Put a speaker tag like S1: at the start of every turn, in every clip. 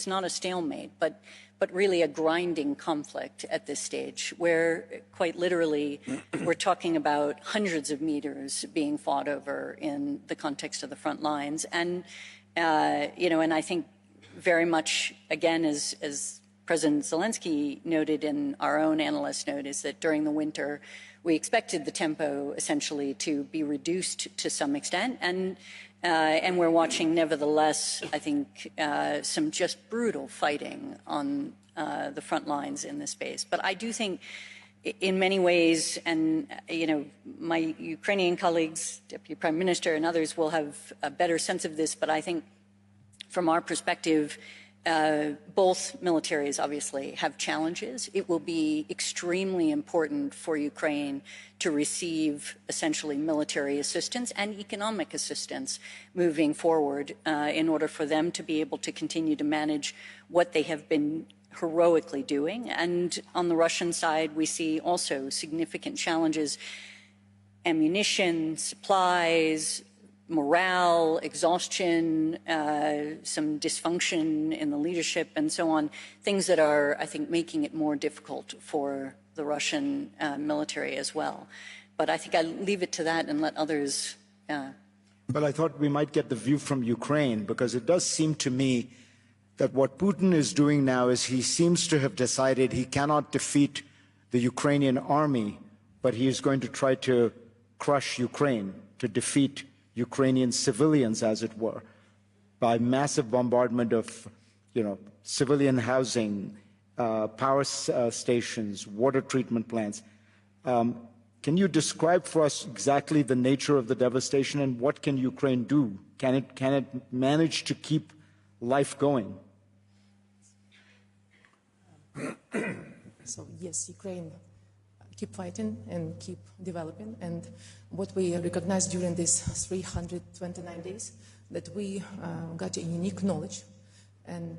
S1: it's not a stalemate, but really a grinding conflict at this stage, where quite literally we're talking about hundreds of meters being fought over in the context of the front lines. And, and I think very much, again, as President Zelensky noted in our own analyst note, is that during the winter, we expected the tempo essentially to be reduced to some extent. And we're watching, nevertheless, I think, some just brutal fighting on the front lines in this space. But I do think, in many ways, and my Ukrainian colleagues, Deputy Prime Minister and others will have a better sense of this, but I think from our perspective, both militaries obviously have challenges. It will be extremely important for Ukraine to receive essentially military assistance and economic assistance moving forward in order for them to be able to continue to manage what they have been heroically doing. And on the Russian side, we see also significant challenges: ammunition, supplies, morale, exhaustion, some dysfunction in the leadership, and so on, things that are, I think, making it more difficult for the Russian military as well. But I think I'll leave it to that and let others.
S2: Well, I thought we might get the view from Ukraine, because it does seem to me that what Putin is doing now is he seems to have decided he cannot defeat the Ukrainian army, but he is going to try to crush Ukraine, to defeat Ukrainian civilians, as it were, by massive bombardment of, civilian housing, power stations, water treatment plants. Can you describe for us exactly the nature of the devastation, and what can Ukraine do? Can it manage to keep life going?
S3: So yes, Ukraine keep fighting and keep developing. And what we recognized during these 329 days, that we got a unique knowledge. And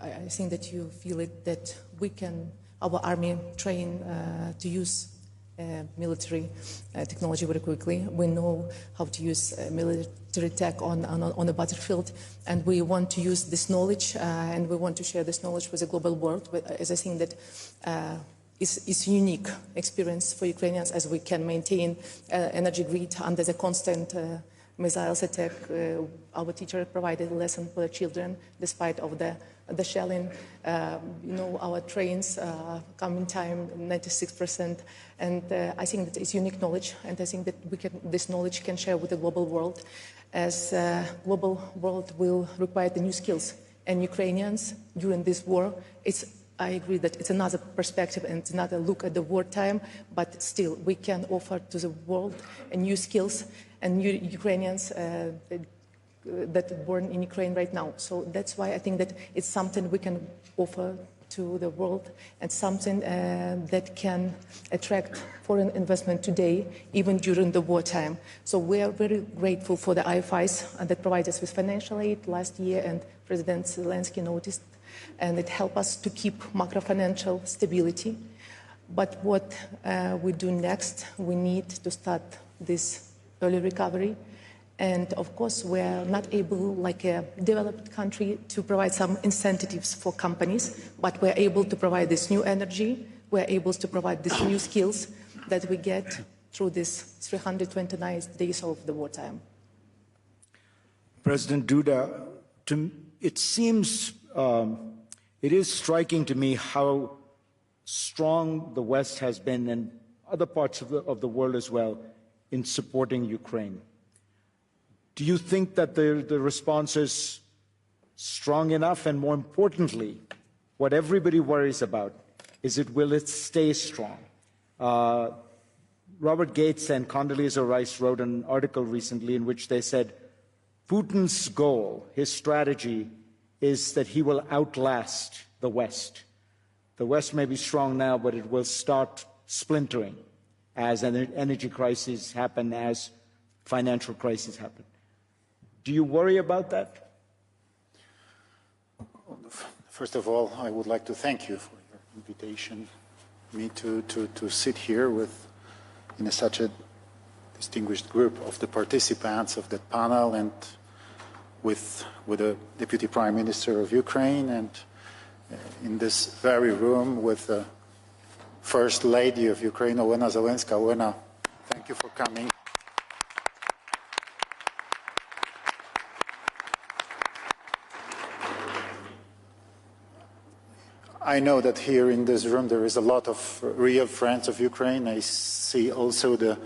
S3: I think that you feel it, that we can, our army train to use military technology very quickly. We know how to use military tech on the battlefield, and we want to use this knowledge and we want to share this knowledge with the global world. But as I think that it's a unique experience for Ukrainians, as we can maintain energy grid under the constant missiles attack. Our teacher provided a lesson for the children despite of the shelling. Our trains come in time 96%, and I think that it's unique knowledge, and I think that this knowledge can share with the global world, as global world will require the new skills. And Ukrainians during this war, I agree that it's another perspective and it's another look at the wartime, but still we can offer to the world new skills and new Ukrainians that are born in Ukraine right now. So that's why I think that it's something we can offer to the world, and something that can attract foreign investment today, even during the wartime. So we are very grateful for the IFIs that provide us with financial aid last year, and President Zelensky noticed, and it helped us to keep macro-financial stability. But what we do next, we need to start this early recovery. And of course, we're not able, like a developed country, to provide some incentives for companies, but we're able to provide this new energy, we're able to provide these new skills that we get through this 329 days of the wartime.
S2: President Duda, it seems, it is striking to me how strong the West has been, and other parts of the world as well, in supporting Ukraine. Do you think that the response is strong enough? And more importantly, what everybody worries about is will it stay strong? Robert Gates and Condoleezza Rice wrote an article recently in which they said Putin's goal, his strategy, is that he will outlast the West. The West may be strong now, but it will start splintering as energy crises happen, as financial crises happen. Do you worry about that?
S4: First of all, I would like to thank you for your invitation, me to sit here in such a distinguished group of the participants of that panel, and with the Deputy Prime Minister of Ukraine, and in this very room with the First Lady of Ukraine, Olena Zelenska. Olena, thank you for coming. I know that here in this room there is a lot of real friends of Ukraine. I see also the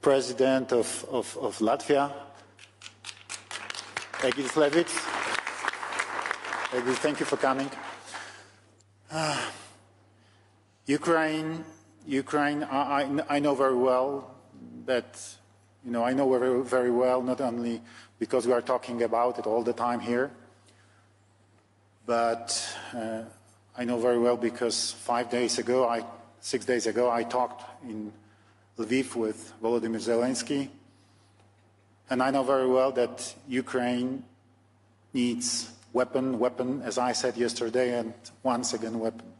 S4: President of Latvia, Egils Levits. Egils, thank you for coming. Ukraine, I know very well that, I know very well, not only because we are talking about it all the time here, but I know very well because 6 days ago, I talked in Lviv with Volodymyr Zelensky, and I know very well that Ukraine needs weapon, as I said yesterday, and once again, weapons.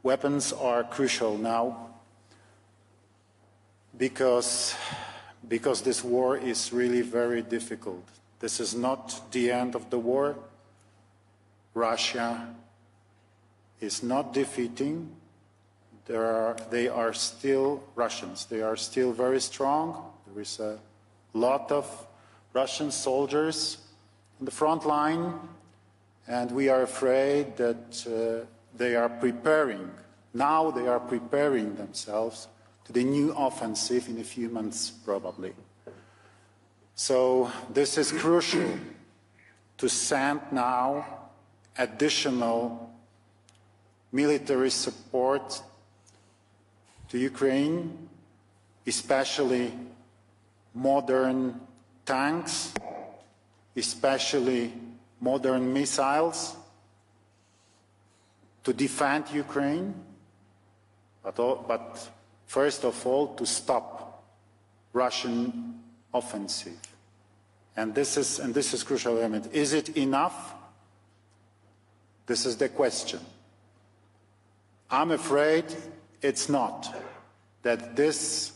S4: Weapons are crucial now because this war is really very difficult. This is not the end of the war. Russia is not defeating. They are still Russians. They are still very strong. There is a lot of Russian soldiers on the front line, and we are afraid that they are preparing. Now they are preparing themselves to the new offensive in a few months, probably. So this is crucial to send now additional military support to Ukraine, especially modern tanks, especially modern missiles to defend Ukraine, but first of all to stop Russian offensive. And this is crucial element. Is it enough? This is the question. I'm afraid it's not. That this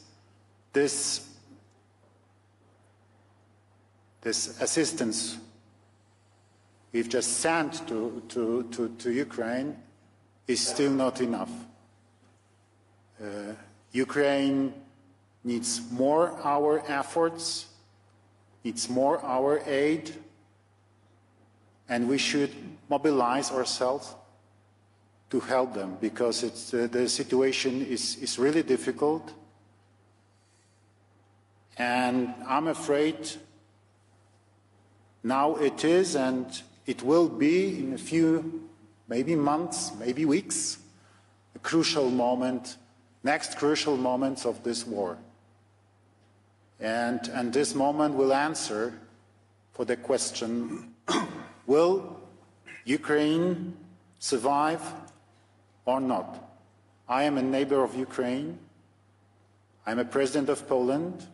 S4: assistance we've just sent to Ukraine is still not enough. Ukraine needs more our efforts, needs more our aid, and we should mobilize ourselves to help them because the situation is really difficult. And I'm afraid now it is, and it will be in a few, maybe months, maybe weeks, a crucial moment, next crucial moments of this war. And this moment will answer for the question, will Ukraine survive or not? I am a neighbor of Ukraine. I'm a president of Poland.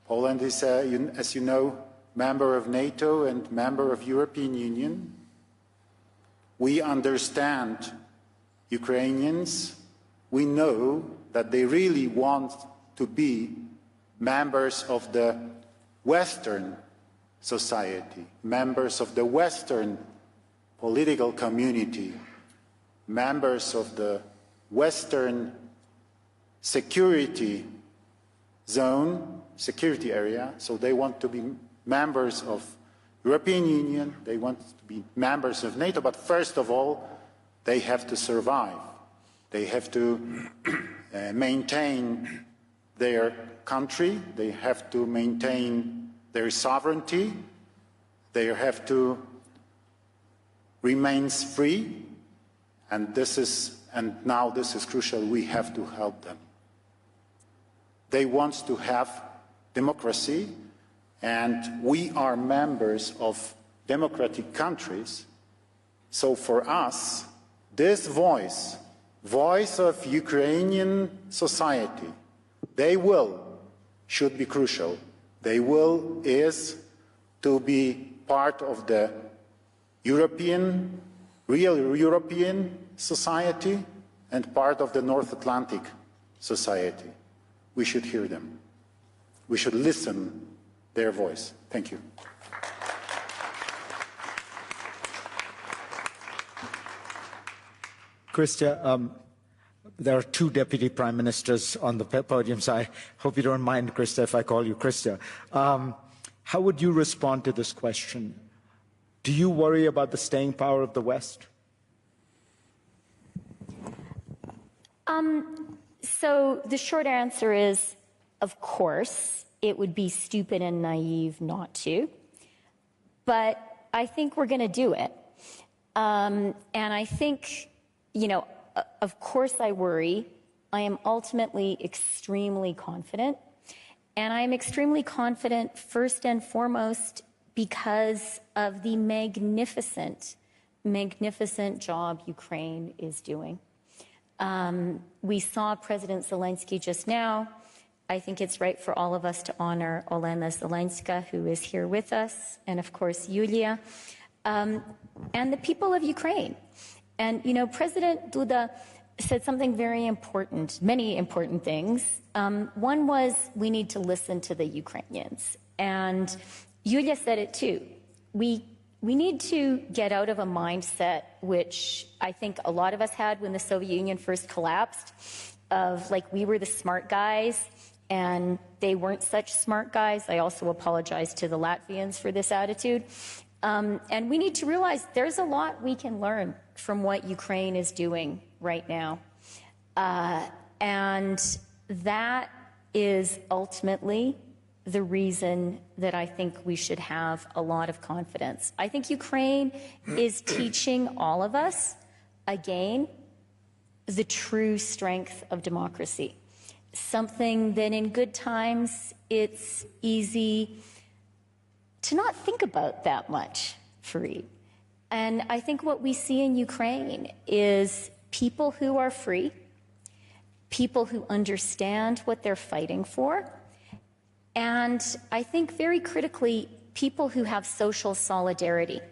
S4: Poland is, as you know, member of NATO and member of European Union. We understand Ukrainians. We know that they really want to be members of the Western society, members of the Western political community, members of the Western security zone, security area. So they want to be members of European Union, they want to be members of NATO, but first of all, they have to survive. They have to maintain their country, they have to maintain their sovereignty, they have to remain free, and now this is crucial, we have to help them. They want to have democracy, and we are members of democratic countries, so for us, this voice of Ukrainian society, should be crucial. Is to be part of the real European society and part of the North Atlantic society. We should hear them. We should listen their voice. Thank you.
S2: Krista, there are two deputy prime ministers on the podium, so I hope you don't mind, Krista, if I call you Krista. How would you respond to this question? Do you worry about the staying power of the West?
S5: So the short answer is, of course, it would be stupid and naive not to. But I think we're going to do it. And I think, you know, of course I worry. I am ultimately extremely confident. And I'm extremely confident first and foremost because of the magnificent, magnificent job Ukraine is doing. We saw President Zelensky just now. I think it's right for all of us to honor Olena Zelenska, who is here with us, and of course Yulia, and the people of Ukraine. And, you know, President Duda said something very important, many important things. One was we need to listen to the Ukrainians. And Yulia said it too. We need to get out of a mindset, which I think a lot of us had when the Soviet Union first collapsed, of like we were the smart guys and they weren't such smart guys. I also apologize to the Latvians for this attitude. And we need to realize there's a lot we can learn from what Ukraine is doing right now. And that is ultimately the reason that I think we should have a lot of confidence. I think Ukraine is teaching all of us, again, the true strength of democracy. Something that in good times, it's easy to not think about that much, Fareed. And I think what we see in Ukraine is people who are free, people who understand what they're fighting for, and I think very critically, people who have social solidarity.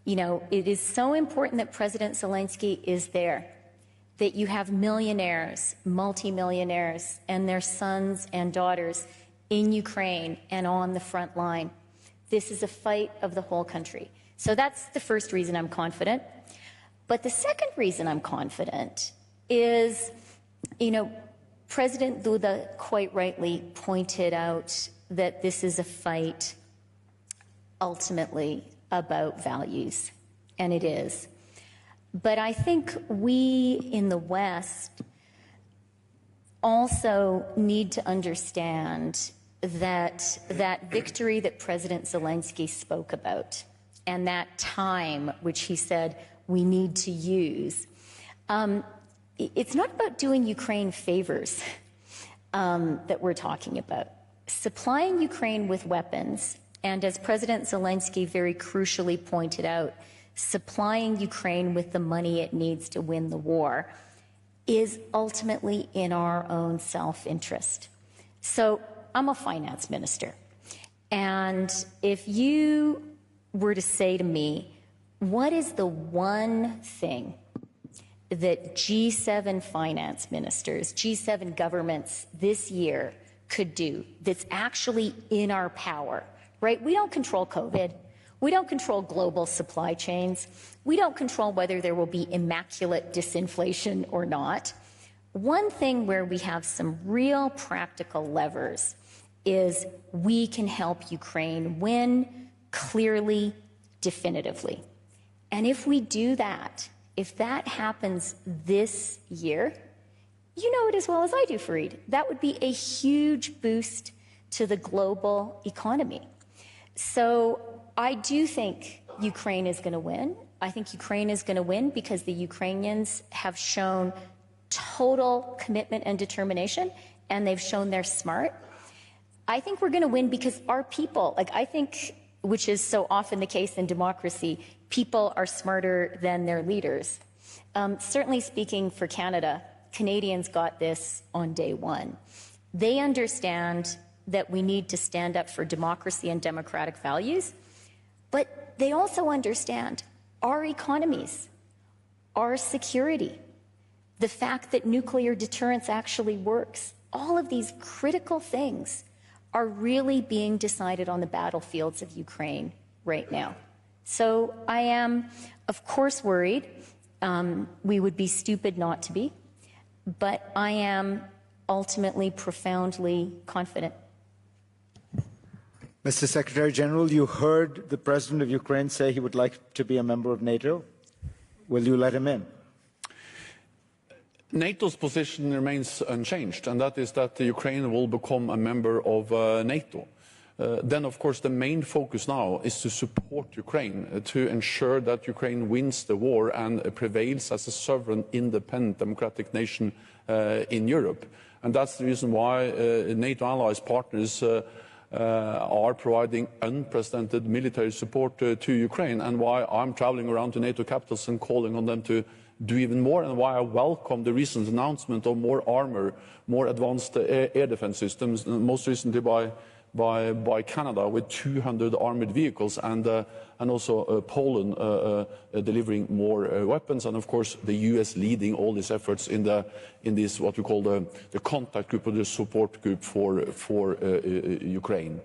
S5: You know, it is so important that President Zelensky is there, that you have millionaires, multimillionaires, and their sons and daughters in Ukraine and on the front line. This is a fight of the whole country. So that's the first reason I'm confident. But the second reason I'm confident is, you know, President Duda quite rightly pointed out that this is a fight ultimately about values, and it is. But I think we in the West also need to understand that that victory that President Zelensky spoke about and that time which he said we need to use, it's not about doing Ukraine favors that we're talking about. Supplying Ukraine with weapons, and as President Zelensky very crucially pointed out, supplying Ukraine with the money it needs to win the war is ultimately in our own self-interest. So I'm a finance minister, and if you were to say to me, what is the one thing that G7 finance ministers, G7 governments this year could do that's actually in our power, right? We don't control COVID. We don't control global supply chains. We don't control whether there will be immaculate disinflation or not. One thing where we have some real practical levers is we can help Ukraine win clearly, definitively. And if we do that, if that happens this year, you know it as well as I do, Fareed, that would be a huge boost to the global economy. So I do think Ukraine is going to win. I think Ukraine is going to win because the Ukrainians have shown total commitment and determination, and they've shown they're smart. I think we're going to win because our people, like I think, which is so often the case in democracy, people are smarter than their leaders. Certainly speaking for Canada, Canadians got this on day one. They understand that we need to stand up for democracy and democratic values, but they also understand our economies, our security, the fact that nuclear deterrence actually works. All of these critical things are really being decided on the battlefields of Ukraine right now. So I am, of course, worried. We would be stupid not to be, but I am ultimately profoundly confident.
S2: Mr. Secretary General, you heard the President of Ukraine say he would like to be a member of NATO. Will you let him in?
S6: NATO's position remains unchanged, and that is that Ukraine will become a member of NATO. Then, of course, the main focus now is to support Ukraine, to ensure that Ukraine wins the war and prevails as a sovereign, independent, democratic nation in Europe. And that's the reason why NATO allies partners are providing unprecedented military support to Ukraine, and why I'm traveling around to NATO capitals and calling on them to do even more, and why I welcome the recent announcement of more armor, more advanced air defense systems, most recently by Canada with 200 armored vehicles, and also Poland delivering more weapons, and of course the US leading all these efforts in this what we call the contact group or the support group for Ukraine.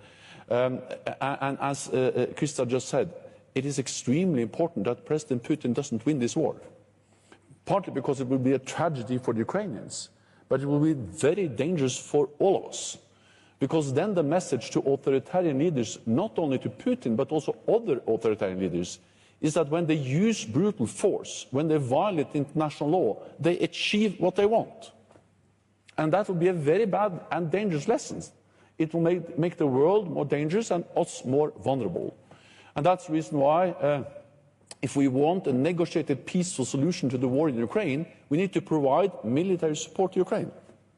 S6: And as Krista just said, it is extremely important that President Putin doesn't win this war. Partly because it will be a tragedy for the Ukrainians, but it will be very dangerous for all of us. Because then the message to authoritarian leaders, not only to Putin, but also other authoritarian leaders, is that when they use brutal force, when they violate international law, they achieve what they want. And that will be a very bad and dangerous lesson. It will make the world more dangerous and us more vulnerable. And that's the reason why if we want a negotiated peaceful solution to the war in Ukraine, we need to provide military support to Ukraine.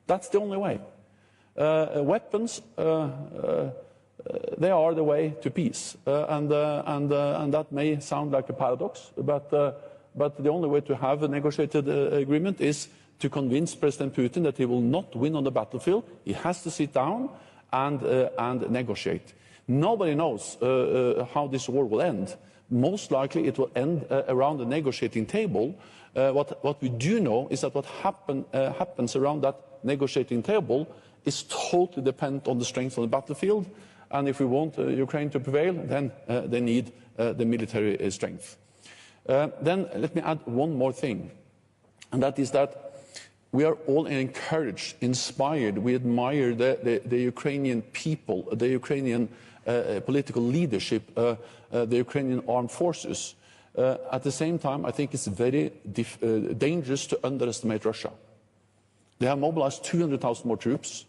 S6: That's the only way. Weapons, they are the way to peace. And that may sound like a paradox, but the only way to have a negotiated agreement is to convince President Putin that he will not win on the battlefield. He has to sit down and negotiate. Nobody knows how this war will end. Most likely it will end around the negotiating table. What we do know is that what happens around that negotiating table is totally dependent on the strength of the battlefield. And if we want Ukraine to prevail, then they need the military strength. Then let me add one more thing, and that is that we are all encouraged, inspired, we admire the Ukrainian people, the Ukrainian political leadership, the Ukrainian armed forces. At the same time, I think it's very dangerous to underestimate Russia. They have mobilized 200,000 more troops.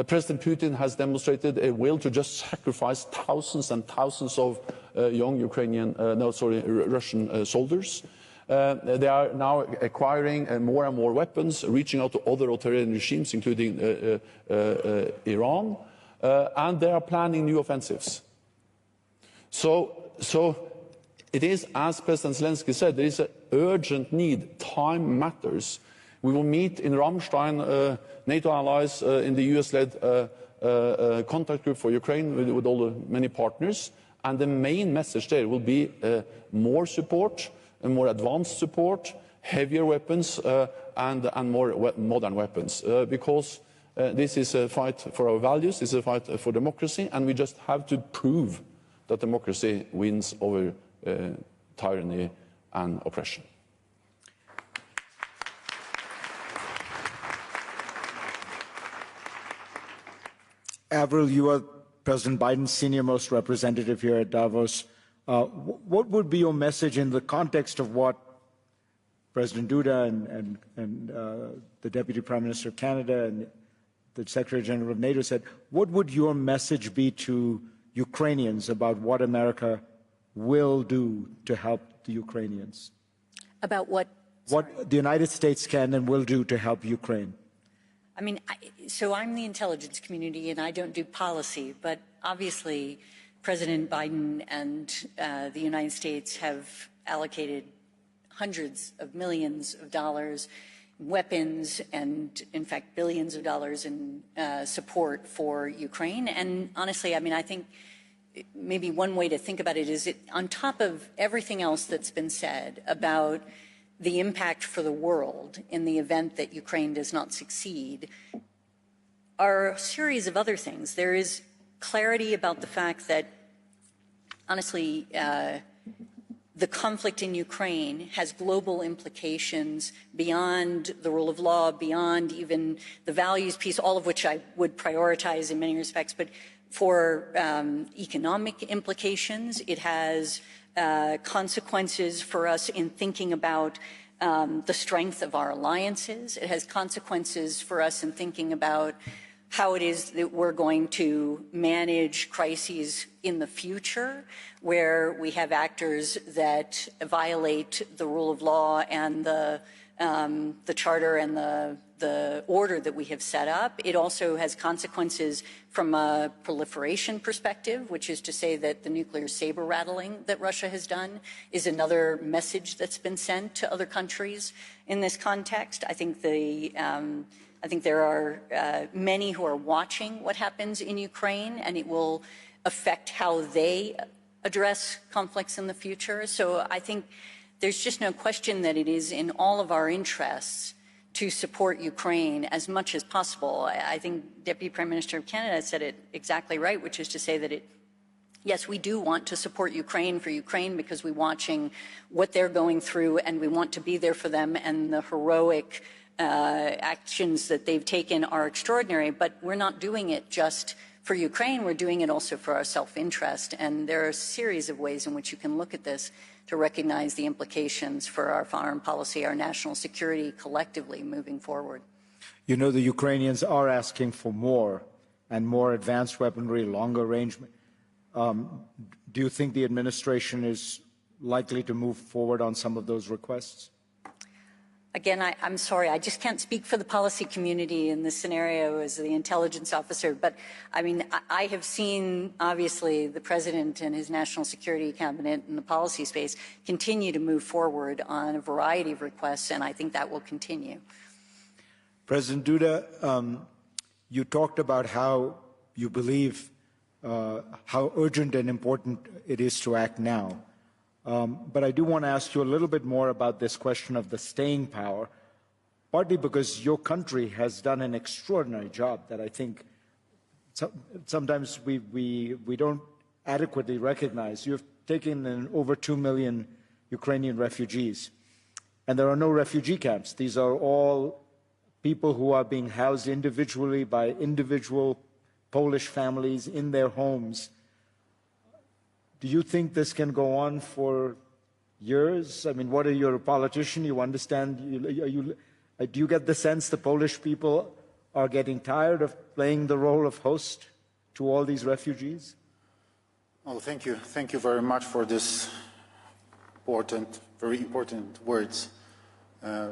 S6: President Putin has demonstrated a will to just sacrifice thousands and thousands of young Russian soldiers. They are now acquiring more and more weapons, reaching out to other authoritarian regimes, including Iran, and they are planning new offensives. So it is, as President Zelensky said, there is an urgent need. Time matters. We will meet in Ramstein, NATO allies in the US-led contact group for Ukraine with all the many partners. And the main message there will be more support, more advanced support, heavier weapons, and more modern weapons. Because this is a fight for our values, this is a fight for democracy, and we just have to prove that democracy wins over tyranny and oppression.
S2: Avril, you are President Biden's senior-most representative here at Davos. What would be your message in the context of what President Duda and the Deputy Prime Minister of Canada and the Secretary-General of NATO said? What would your message be to Ukrainians about what America will do to help the Ukrainians?
S1: About what?
S2: What the United States can and will do to help Ukraine?
S1: I mean, so I'm the intelligence community and I don't do policy, but obviously President Biden and the United States have allocated hundreds of millions of dollars, weapons, and in fact billions of dollars in support for Ukraine. And honestly, I mean, I think maybe one way to think about it is on top of everything else that's been said about the impact for the world in the event that Ukraine does not succeed, are a series of other things. There is clarity about the fact that, honestly, the conflict in Ukraine has global implications beyond the rule of law, beyond even the values piece, all of which I would prioritize in many respects. But for economic implications, it has consequences for us in thinking about the strength of our alliances. It has consequences for us in thinking about how it is that we're going to manage crises in the future, where we have actors that violate the rule of law and the charter and the order that we have set up. It also has consequences from a proliferation perspective, which is to say that the nuclear saber rattling that Russia has done is another message that's been sent to other countries in this context. I think there are many who are watching what happens in Ukraine, and it will affect how they address conflicts in the future. So I think there's just no question that it is in all of our interests to support Ukraine as much as possible. I think Deputy Prime Minister of Canada said it exactly right, which is to say that yes, we do want to support Ukraine for Ukraine because we're watching what they're going through and we want to be there for them, and the heroic actions that they've taken are extraordinary, but we're not doing it just for Ukraine, we're doing it also for our self-interest. And there are a series of ways in which you can look at this to recognize the implications for our foreign policy, our national security collectively moving forward.
S2: You know, the Ukrainians are asking for more and more advanced weaponry, longer range. Do you think the administration is likely to move forward on some of those requests?
S1: Again, I'm sorry, I just can't speak for the policy community in this scenario as the intelligence officer, but I mean, I have seen, obviously, the president and his national security cabinet in the policy space continue to move forward on a variety of requests, and I think that will continue.
S2: President Duda, you talked about how you believe how urgent and important it is to act now. But I do want to ask you a little bit more about this question of the staying power, partly because your country has done an extraordinary job that I think sometimes we don't adequately recognize. You've taken in over 2 million Ukrainian refugees, and there are no refugee camps. These are all people who are being housed individually by individual Polish families in their homes. Do you think this can go on for years? I mean, what are you, a politician? You understand? Do you get the sense the Polish people are getting tired of playing the role of host to all these refugees?
S4: Oh, thank you. Thank you very much for this important, very important words.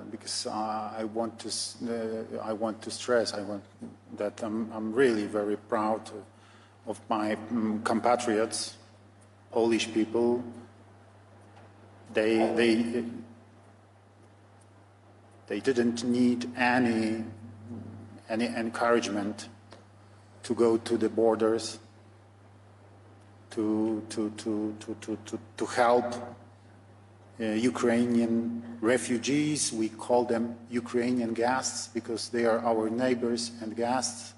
S4: Because I want to stress that I'm really very proud of my compatriots, Polish people. They didn't need any encouragement to go to the borders to help Ukrainian refugees. We call them Ukrainian guests because they are our neighbors and guests.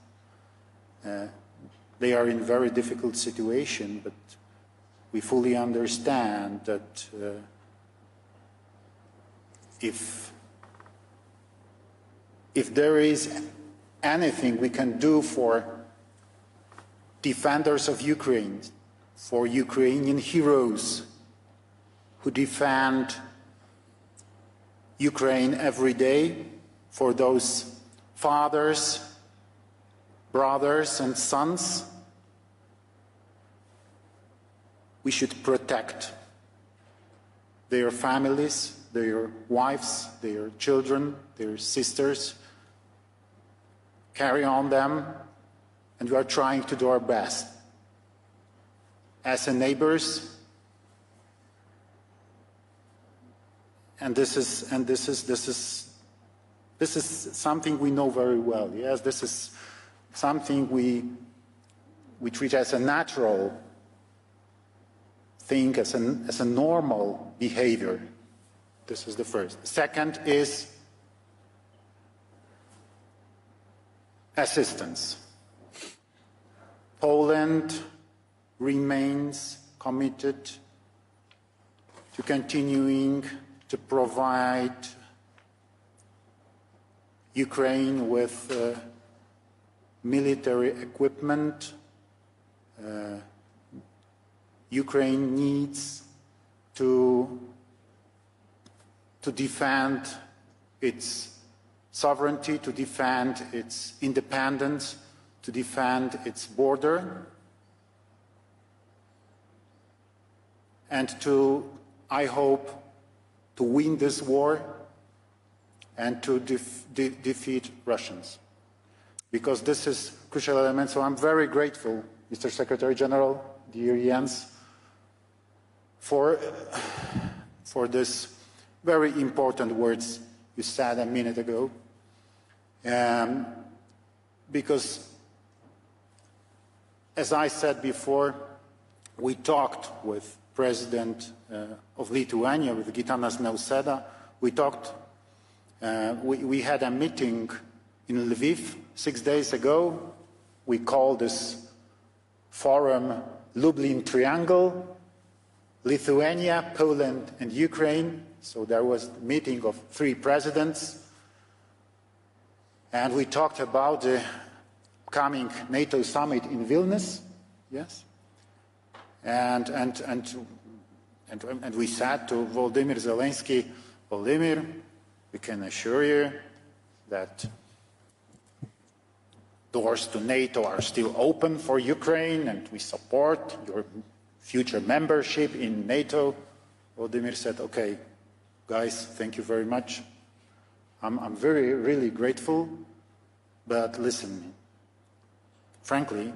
S4: They are in a very difficult situation, but we fully understand that if there is anything we can do for defenders of Ukraine, for Ukrainian heroes who defend Ukraine every day, for those fathers, brothers and sons, we should protect their families, their wives, their children, their sisters, carry on them, and we are trying to do our best. As neighbors, and this is something we know very well. Yes, this is something we treat as a natural thing, as a normal behavior. This is the first. Second is assistance. Poland remains committed to continuing to provide Ukraine with military equipment. Ukraine needs to defend its sovereignty, to defend its independence, to defend its border, and to, I hope, to win this war and to defeat Russians. Because this is a crucial element. So I'm very grateful, Mr. Secretary-General, dear Jens, for this very important words you said a minute ago. Because, as I said before, we talked with President of Lithuania, with Gitanas Nausėda. We talked, we had a meeting in Lviv 6 days ago. We called this forum Lublin Triangle, Lithuania, Poland, and Ukraine. So there was a meeting of 3 presidents. And we talked about the coming NATO summit in Vilnius, yes? And we said to Volodymyr Zelensky, Volodymyr, we can assure you that doors to NATO are still open for Ukraine and we support your future membership in NATO. Volodymyr said, okay, guys, thank you very much. I'm really grateful, but listen, frankly,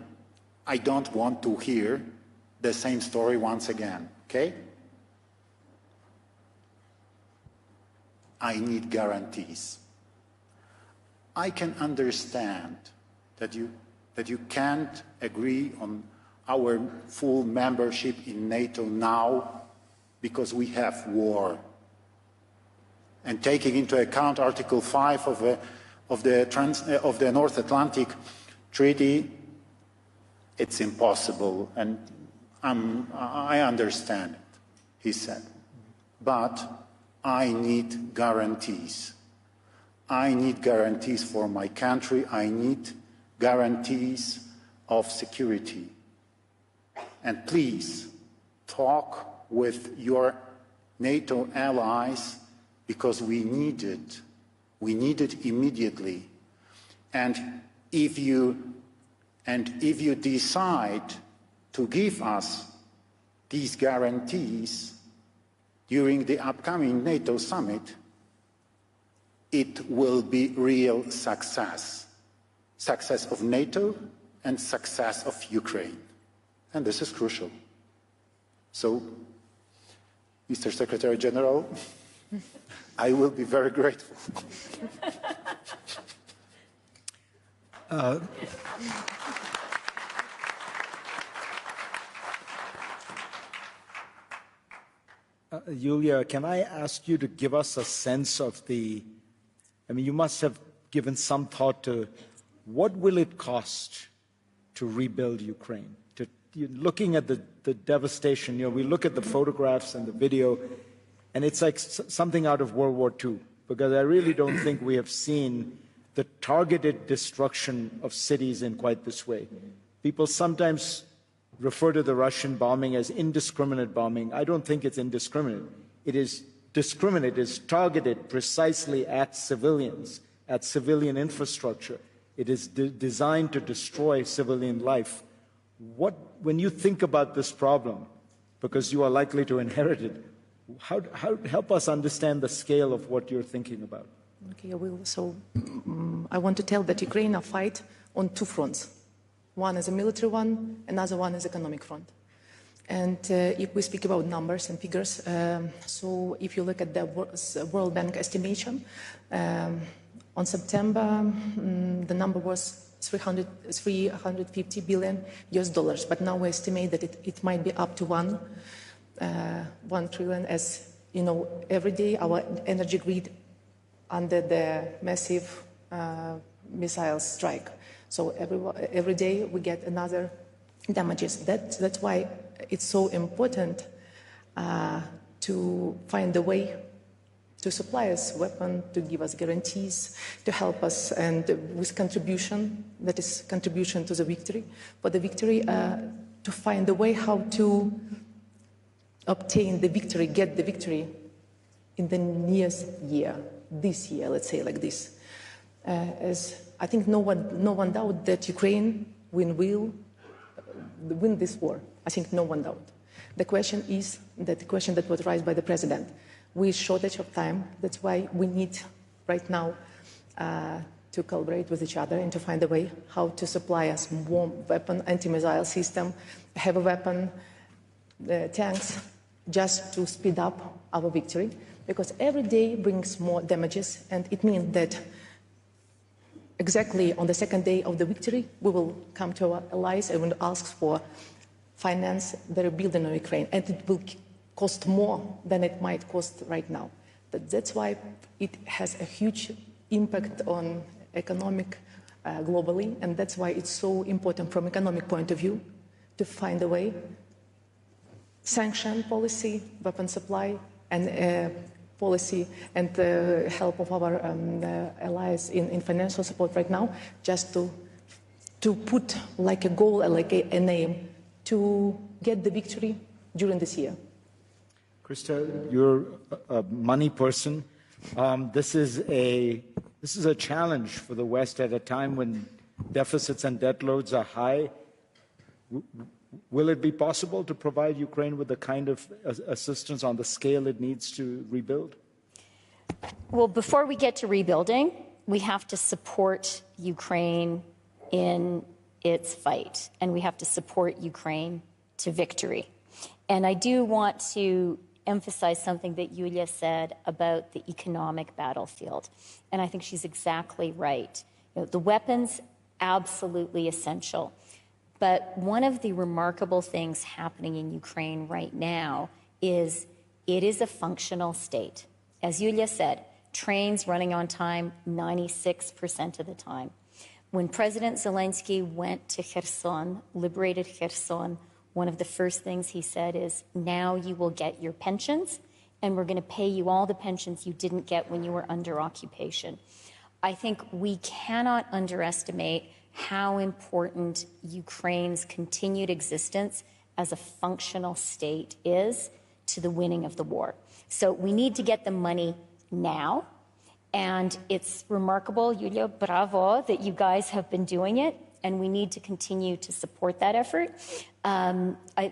S4: I don't want to hear the same story once again, okay? I need guarantees. I can understand that you can't agree on our full membership in NATO now because we have war. And taking into account Article 5 of the North Atlantic Treaty, it's impossible, and I understand it, he said. But I need guarantees. I need guarantees for my country. I need guarantees of security. And please talk with your NATO allies because we need it. We need it immediately. And if you decide to give us these guarantees during the upcoming NATO summit, it will be real success. Success of NATO and success of Ukraine. And this is crucial. So, Mr. Secretary-General, I will be very grateful.
S2: Yulia, can I ask you to give us a sense of I mean, you must have given some thought to what will it cost to rebuild Ukraine? Looking at the devastation, we look at the photographs and the video, and it's like something out of World War II, because I really don't think we have seen the targeted destruction of cities in quite this way. People sometimes refer to the Russian bombing as indiscriminate bombing. I don't think it's indiscriminate. It is discriminate, it is targeted precisely at civilians, at civilian infrastructure. It is designed to destroy civilian life. When you think about this problem, because you are likely to inherit it, how help us understand the scale of what you're thinking about?
S3: Okay, I will. So I want to tell that Ukraine are fight on 2 fronts. One is a military one, another one is economic front. And if we speak about numbers and figures, so if you look at the World Bank estimation, on September, the number was $350 billion US, but now we estimate that it might be up to 1 trillion. As you know, every day our energy grid under the massive missile strike. So every day we get another damages. That's why it's so important to find a way to supply us weapons, to give us guarantees, to help us, and with contribution, that is contribution to the victory, for the victory, to find a way how to obtain the victory, get the victory in the nearest year, this year, let's say like this. As I think no one doubt that Ukraine will win this war. I think no one doubt. The question is that the question that was raised by the president. We shortage of time. That's why we need right now to collaborate with each other and to find a way how to supply us more weapon, anti-missile system, heavy weapon, tanks, just to speed up our victory. Because every day brings more damages, and it means that exactly on the second day of the victory, we will come to our allies and will ask for finance the rebuilding of Ukraine, and it will cost more than it might cost right now. But that's why it has a huge impact on economic globally, and that's why it's so important from economic point of view to find a way, sanction policy, weapon supply, and policy and help of our allies in financial support right now, just to put like a goal, like an aim, to get the victory during this year.
S2: Krista, you're a money person. This is a challenge for the West at a time when deficits and debt loads are high. Will it be possible to provide Ukraine with the kind of assistance on the scale it needs to rebuild?
S5: Well, before we get to rebuilding, we have to support Ukraine in its fight, and we have to support Ukraine to victory. And I do want to emphasize something that Yulia said about the economic battlefield, and I think she's exactly right. You know, the weapons, absolutely essential. But one of the remarkable things happening in Ukraine right now is it is a functional state. As Yulia said, trains running on time 96% of the time. When President Zelensky went to Kherson, liberated Kherson, one of the first things he said is, now you will get your pensions, and we're going to pay you all the pensions you didn't get when you were under occupation. I think we cannot underestimate how important Ukraine's continued existence as a functional state is to the winning of the war. So we need to get the money now. And it's remarkable, Yulia, bravo, that you guys have been doing it. And we need to continue to support that effort.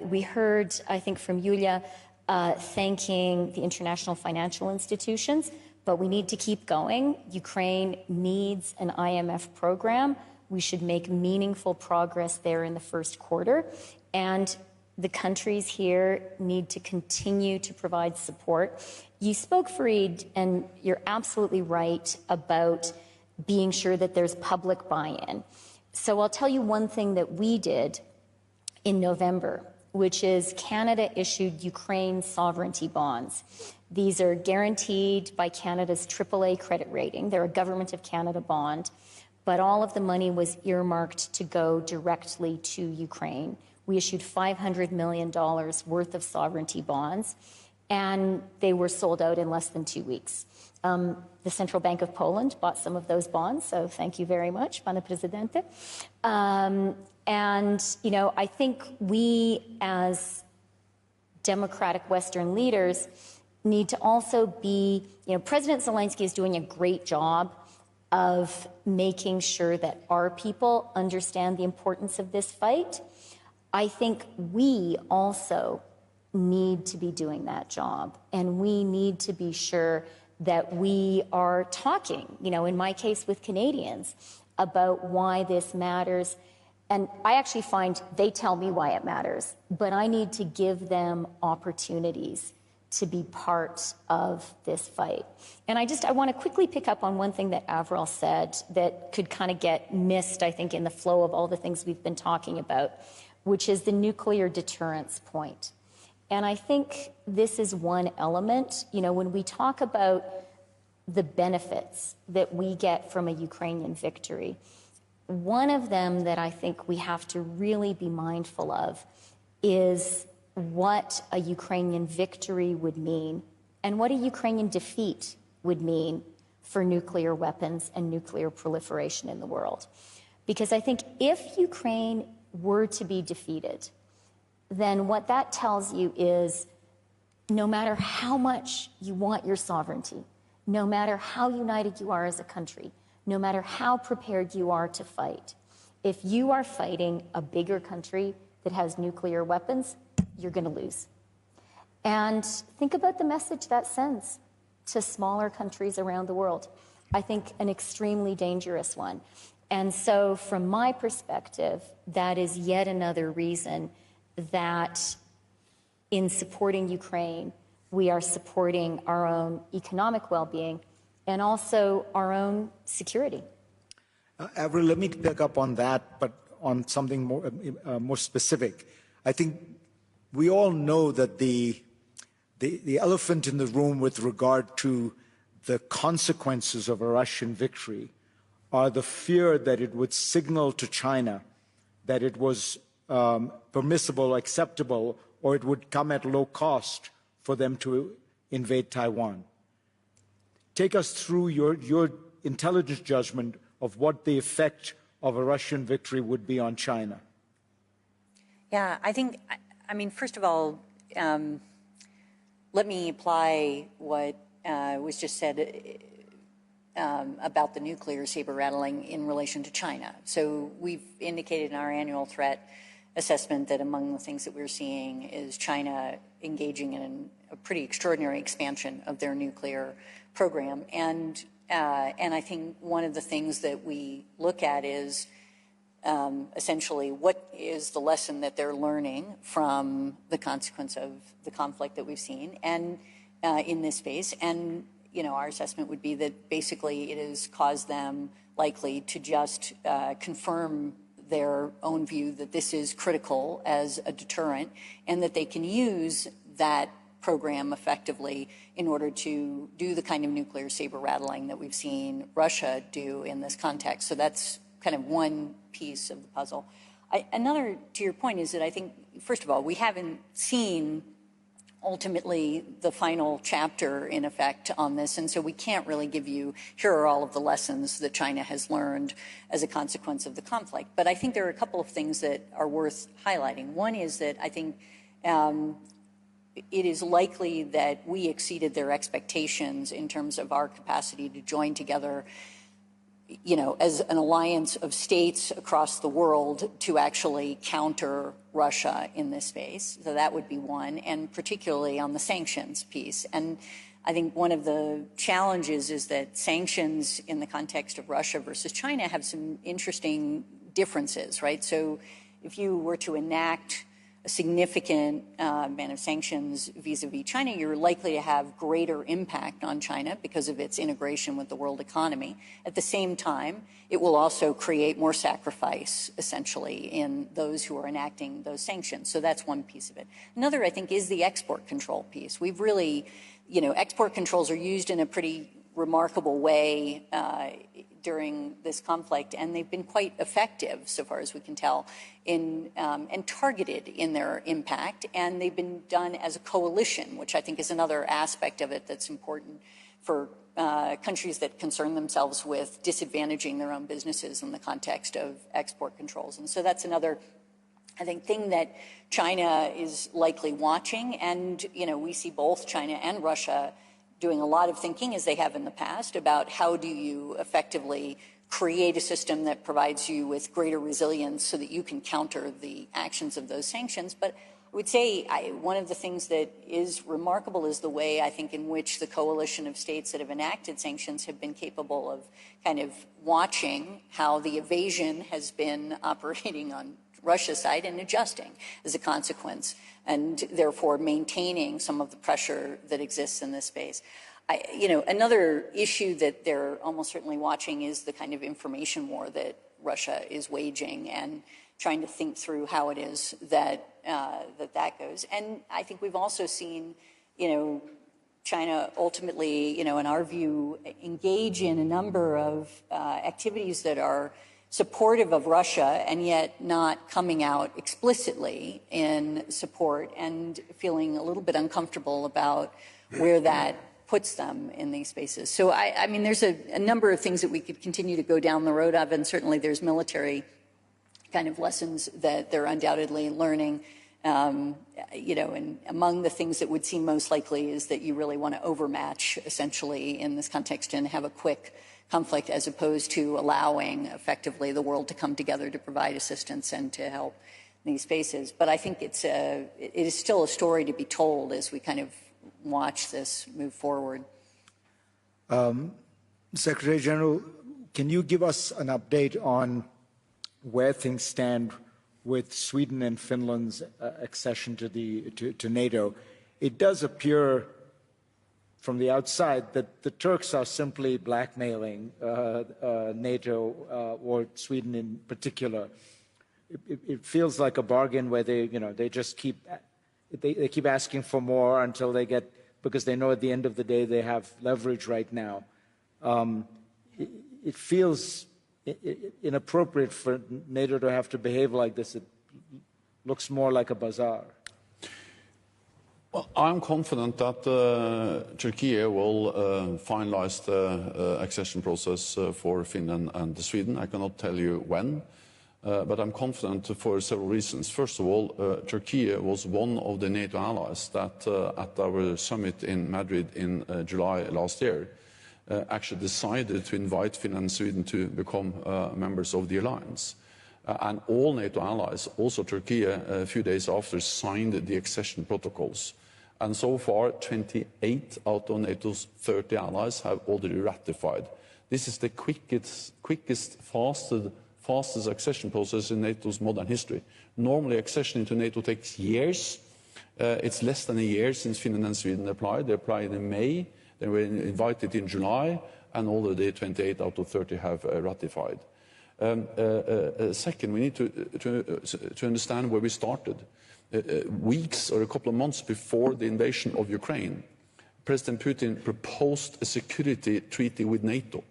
S5: We heard, I think, from Yulia thanking the international financial institutions, but we need to keep going. Ukraine needs an IMF program. We should make meaningful progress there in the first quarter. And the countries here need to continue to provide support. You spoke, Fareed, and you're absolutely right about being sure that there's public buy-in. So I'll tell you one thing that we did in November, which is Canada issued Ukraine sovereignty bonds. These are guaranteed by Canada's AAA credit rating. They're a Government of Canada bond, but all of the money was earmarked to go directly to Ukraine. We issued $500 million worth of sovereignty bonds, and they were sold out in less than 2 weeks. The Central Bank of Poland bought some of those bonds, so thank you very much, Pane Presidente. And, you know, I think we as democratic Western leaders need to also be, you know, President Zelensky is doing a great job of making sure that our people understand the importance of this fight. I think we also need to be doing that job, and we need to be sure that we are talking, you know, in my case with Canadians, about why this matters. And I actually find they tell me why it matters, but I need to give them opportunities to be part of this fight. And I want to quickly pick up on one thing that Avril said that could kind of get missed, I think, in the flow of all the things we've been talking about, which is the nuclear deterrence point. And I think this is one element. You know, when we talk about the benefits that we get from a Ukrainian victory. One of them that I think we have to really be mindful of is what a Ukrainian victory would mean and what a Ukrainian defeat would mean for nuclear weapons and nuclear proliferation in the world. Because I think if Ukraine were to be defeated, then what that tells you is no matter how much you want your sovereignty, no matter how united you are as a country, no matter how prepared you are to fight, if you are fighting a bigger country that has nuclear weapons, you're going to lose. And think about the message that sends to smaller countries around the world. I think an extremely dangerous one. And so from my perspective, that is yet another reason that in supporting Ukraine, we are supporting our own economic well-being and also our own security.
S2: Avril, let me pick up on that, but on something more specific. I think we all know that the elephant in the room with regard to the consequences of a Russian victory are the fear that it would signal to China that it was permissible, acceptable, or it would come at low cost for them to invade Taiwan. Take us through your intelligence judgment of what the effect of a Russian victory would be on China.
S1: Yeah, I mean, first of all, let me apply what was just said about the nuclear saber rattling in relation to China. So we've indicated in our annual threat assessment that among the things that we're seeing is China engaging in a pretty extraordinary expansion of their nuclear program. And I think one of the things that we look at is essentially what is the lesson that they're learning from the consequence of the conflict that we've seen and in this space. And our assessment would be that basically it has caused them likely to just confirm their own view that this is critical as a deterrent and that they can use that program effectively in order to do the kind of nuclear saber rattling that we've seen Russia do in this context. So that's kind of one piece of the puzzle. Another, to your point, is that I think, first of all, we haven't seen ultimately the final chapter in effect on this, and so we can't really give you, here are all of the lessons that China has learned as a consequence of the conflict. But I think there are a couple of things that are worth highlighting. One is that I think it is likely that we exceeded their expectations in terms of our capacity to join together, as an alliance of states across the world to actually counter Russia in this space. So that would be one, and particularly on the sanctions piece. And I think one of the challenges is that sanctions in the context of Russia versus China have some interesting differences, right? So if you were to enact a significant amount of sanctions vis-a-vis China, you're likely to have greater impact on China because of its integration with the world economy. At the same time, it will also create more sacrifice, essentially, in those who are enacting those sanctions. So that's one piece of it. Another, I think, is the export control piece. We've really, export controls are used in a pretty remarkable way during this conflict, and they've been quite effective, so far as we can tell, in and targeted in their impact, and they've been done as a coalition, which I think is another aspect of it that's important for countries that concern themselves with disadvantaging their own businesses in the context of export controls. And so that's another, I think, thing that China is likely watching, and we see both China and Russia doing a lot of thinking, as they have in the past, about how do you effectively create a system that provides you with greater resilience so that you can counter the actions of those sanctions. But I would say one of the things that is remarkable is the way, I think, in which the coalition of states that have enacted sanctions have been capable of kind of watching how the evasion has been operating on Russia's side and adjusting as a consequence, and therefore maintaining some of the pressure that exists in this space. Another issue that they're almost certainly watching is the kind of information war that Russia is waging and trying to think through how it is that that goes. And I think we've also seen, China ultimately, in our view, engage in a number of activities that are supportive of Russia and yet not coming out explicitly in support and feeling a little bit uncomfortable about where that puts them in these spaces. So, I mean, there's a number of things that we could continue to go down the road of, and certainly there's military kind of lessons that they're undoubtedly learning. And among the things that would seem most likely is that you really want to overmatch, essentially, in this context and have a quick conflict as opposed to allowing, effectively, the world to come together to provide assistance and to help in these spaces. But I think it is still a story to be told as we kind of watch this move forward.
S2: Secretary General, can you give us an update on where things stand with Sweden and Finland's accession to NATO? It does appear from the outside that the Turks are simply blackmailing NATO or Sweden in particular. It feels like a bargain where they just keep asking for more until they get, because they know at the end of the day they have leverage right now. It feels inappropriate for NATO to have to behave like this. It looks more like a bazaar.
S6: Well, I'm confident that Turkey will finalize the accession process for Finland and Sweden. I cannot tell you when, but I'm confident for several reasons. First of all, Turkey was one of the NATO allies that at our summit in Madrid in July last year actually decided to invite Finland and Sweden to become members of the alliance. And all NATO allies, also Turkey, a few days after, signed the accession protocols. And so far, 28 out of NATO's 30 allies have already ratified. This is the quickest, fastest accession process in NATO's modern history. Normally, accession into NATO takes years. It's less than a year since Finland and Sweden applied. They applied in May. They were invited in July, and already 28 out of 30 have ratified. Second, we need to understand where we started. Weeks or a couple of months before the invasion of Ukraine, President Putin proposed a security treaty with NATO,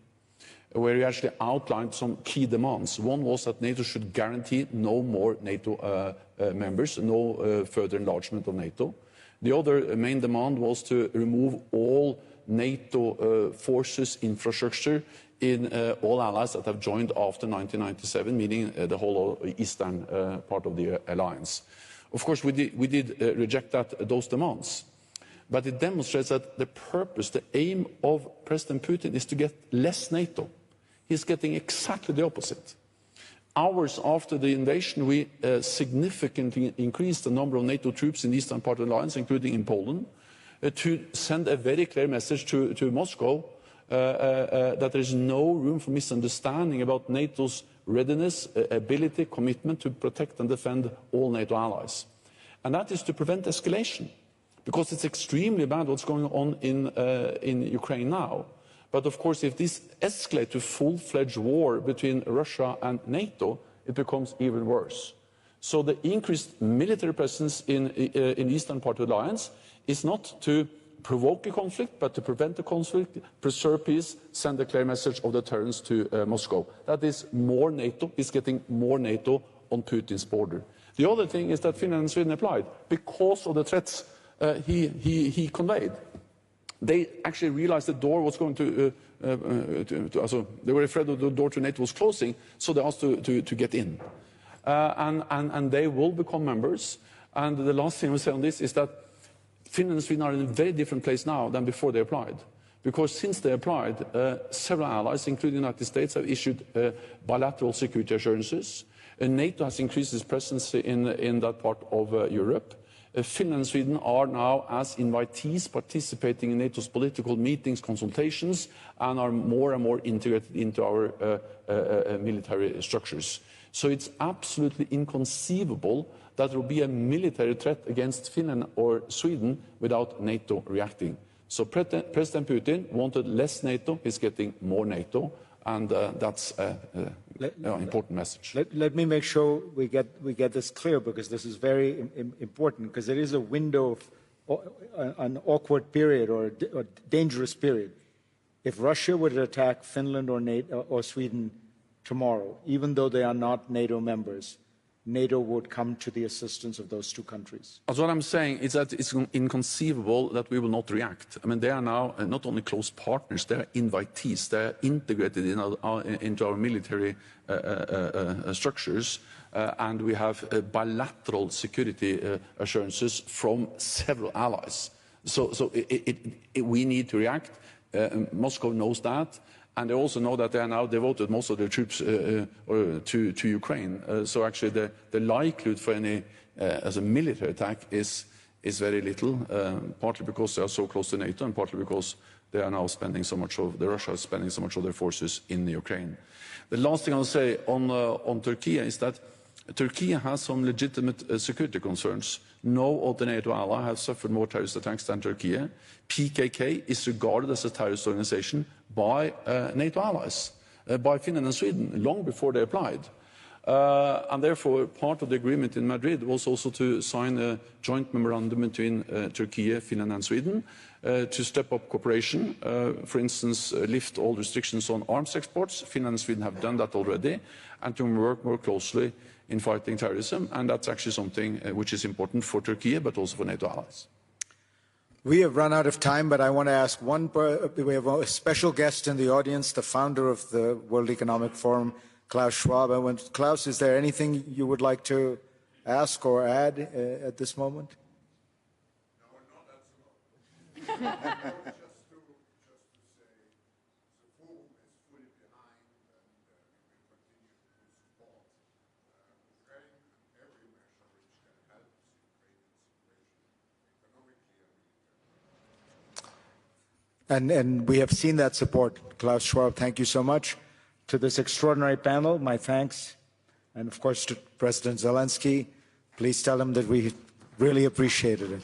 S6: where he actually outlined some key demands. One was that NATO should guarantee no more NATO members, no further enlargement of NATO. The other main demand was to remove all NATO forces infrastructure in all allies that have joined after 1997, meaning the whole eastern part of the alliance. Of course, we did reject those demands, but it demonstrates that the purpose, the aim of President Putin is to get less NATO. He's getting exactly the opposite. Hours after the invasion, we significantly increased the number of NATO troops in the eastern part of the alliance, including in Poland, to send a very clear message to Moscow that there is no room for misunderstanding about NATO's readiness, ability, commitment to protect and defend all NATO allies. And that is to prevent escalation, because it's extremely bad what's going on in Ukraine now. But of course, if this escalates to full-fledged war between Russia and NATO, it becomes even worse. So the increased military presence in the eastern part of the alliance is not to provoke a conflict, but to prevent the conflict, preserve peace, send a clear message of deterrence to Moscow. That is more NATO. He's getting more NATO on Putin's border. The other thing is that Finland and Sweden applied because of the threats he conveyed. They actually realized the door was going they were afraid of the door to NATO was closing, so they asked to get in. And they will become members. And the last thing I will say on this is that Finland and Sweden are in a very different place now than before they applied. Because since they applied, several allies, including the United States, have issued bilateral security assurances. NATO has increased its presence in that part of Europe. Finland and Sweden are now, as invitees, participating in NATO's political meetings, consultations, and are more and more integrated into our military structures. So it's absolutely inconceivable that there will be a military threat against Finland or Sweden without NATO reacting. So President Putin wanted less NATO, he's getting more NATO, and that's an important message.
S2: Let me make sure we get this clear, because this is very important, because there is a window an awkward period or a dangerous period. If Russia would attack Finland or NATO or Sweden tomorrow, even though they are not NATO members, NATO would come to the assistance of those two countries.
S6: As what I'm saying is that it's inconceivable that we will not react. I mean, they are now not only close partners, they are invitees. They are integrated into our military structures, and we have bilateral security assurances from several allies. So we need to react. Moscow knows that. And they also know that they are now devoted most of their troops to Ukraine. So actually the likelihood for any as a military attack is very little, partly because they are so close to NATO and partly because they are now spending so much of, Russia is spending so much of their forces in Ukraine. The last thing I'll say on Turkey is that Turkey has some legitimate security concerns. No other NATO ally has suffered more terrorist attacks than Turkey. PKK is regarded as a terrorist organization by NATO allies, by Finland and Sweden, long before they applied. And therefore, part of the agreement in Madrid was also to sign a joint memorandum between Turkey, Finland and Sweden to step up cooperation, for instance, lift all restrictions on arms exports. Finland and Sweden have done that already, and to work more closely in fighting terrorism, and that's actually something which is important for Turkey, but also for NATO allies.
S2: We have run out of time, but I want to ask we have a special guest in the audience, the founder of the World Economic Forum, Klaus Schwab. Klaus, is there anything you would like to ask or add at this moment?
S7: No, not at the moment. Just to say, the forum is fully behind, and we will continue to support Ukraine and every measure which can help the Ukrainian situation economically and militarily.
S2: And we have seen that support. Klaus Schwab, thank you so much. To this extraordinary panel, my thanks. And of course to President Zelensky, please tell him that we really appreciated it.